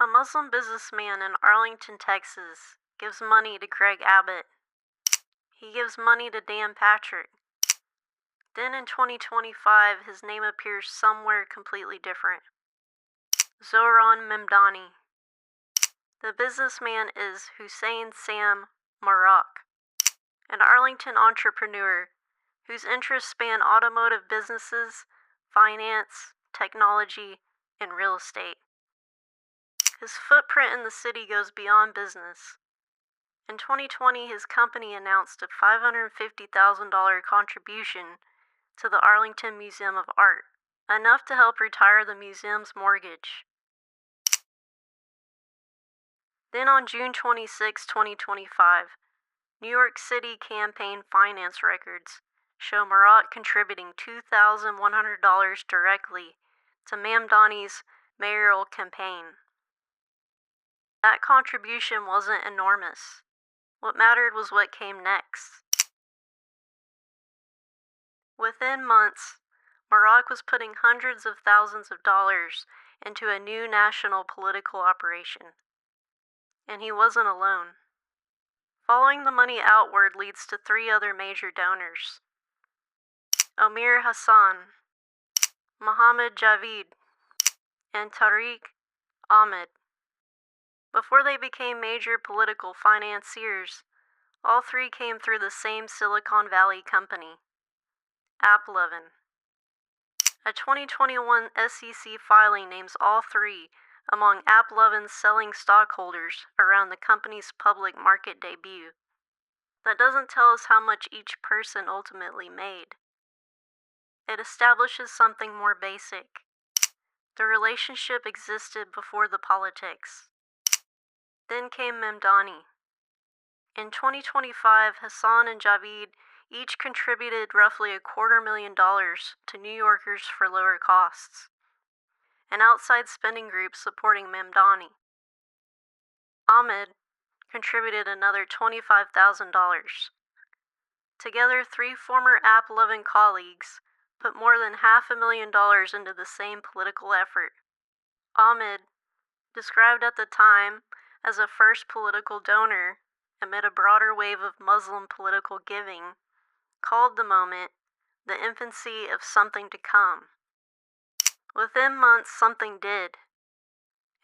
A Muslim businessman in Arlington, Texas, gives money to Greg Abbott. He gives money to Dan Patrick. Then in 2025, his name appears somewhere completely different. Zohran Mamdani. The businessman is Hussein Mahrouq, an Arlington entrepreneur whose interests span automotive businesses, finance, technology, and real estate. His footprint in the city goes beyond business. In 2020, his company announced a $550,000 contribution to the Arlington Museum of Art, enough to help retire the museum's mortgage. Then on June 26, 2025, New York City campaign finance records show Mahrouq contributing $2,100 directly to Mamdani's mayoral campaign. That contribution wasn't enormous. What mattered was what came next. Within months, Mahrouq was putting hundreds of thousands of dollars into a new national political operation. And he wasn't alone. Following the money outward leads to three other major donors: Omer Hasan, Mohammad, Javed, and Tariq, Ahmed. Before they became major political financiers, all three came through the same Silicon Valley company, AppLovin. A 2021 SEC filing names all three among AppLovin's selling stockholders around the company's public market debut. That doesn't tell us how much each person ultimately made. It establishes something more basic. The relationship existed before the politics. Then came Mamdani. In 2025, Hassan and Javed each contributed roughly $250,000 to New Yorkers for lower costs, an outside spending group supporting Mamdani. Ahmed contributed another $25,000. Together, three former AppLovin colleagues put more than $500,000 into the same political effort. Ahmed, described at the time as a first political donor amid a broader wave of Muslim political giving, called the moment the infancy of something to come. Within months, something did.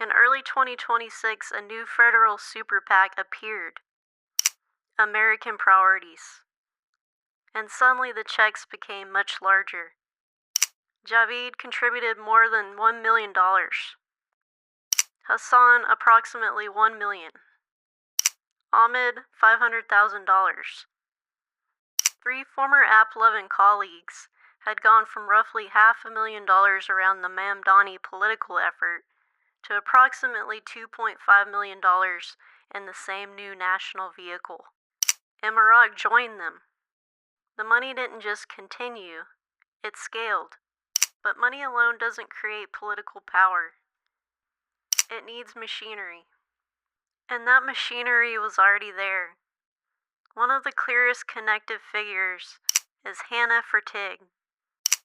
In early 2026, a new federal super PAC appeared, American Priorities. And suddenly the checks became much larger. Javed contributed more than $1 million. Hassan approximately $1 million. Ahmed $500,000. Three former AppLovin colleagues had gone from roughly $500,000 around the Mamdani political effort to approximately $2.5 million in the same new national vehicle. And Mahrouq joined them. The money didn't just continue, it scaled. But money alone doesn't create political power. It needs machinery. And that machinery was already there. One of the clearest connective figures is Hannah Fertig.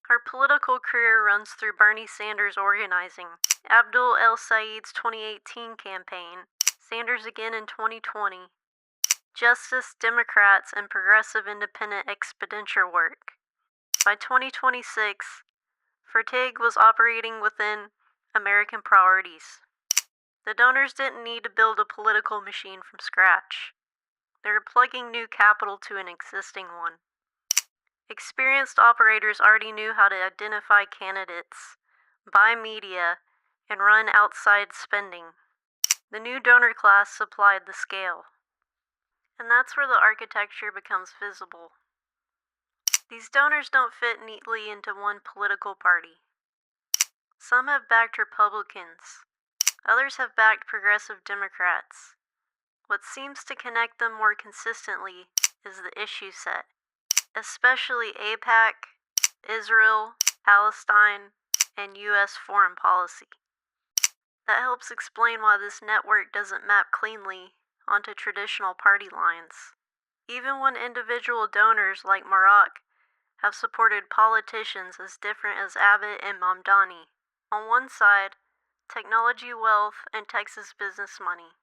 Her political career runs through Bernie Sanders' organizing, Abdul El Sayed's 2018 campaign, Sanders again in 2020, Justice, Democrats, and Progressive Independent expenditure work. By 2026, Fertig was operating within American Priorities. The donors didn't need to build a political machine from scratch. They were plugging new capital to an existing one. Experienced operators already knew how to identify candidates, buy media, and run outside spending. The new donor class supplied the scale. And that's where the architecture becomes visible. These donors don't fit neatly into one political party. Some have backed Republicans. Others have backed progressive Democrats. What seems to connect them more consistently is the issue set, especially APAC, Israel, Palestine, and U.S. foreign policy. That helps explain why this network doesn't map cleanly onto traditional party lines. Even when individual donors like Mahrouq have supported politicians as different as Abbott and Mamdani. On one side, technology wealth, and Texas business money.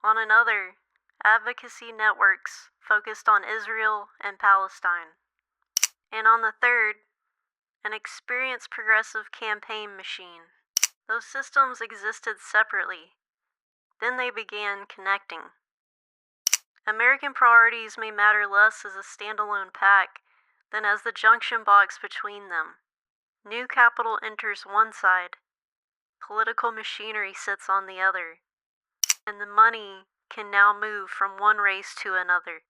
On another, advocacy networks focused on Israel and Palestine. And on the third, an experienced progressive campaign machine. Those systems existed separately. Then they began connecting. American Priorities may matter less as a standalone PAC than as the junction box between them. New capital enters one side, political machinery sits on the other, and the money can now move from one race to another.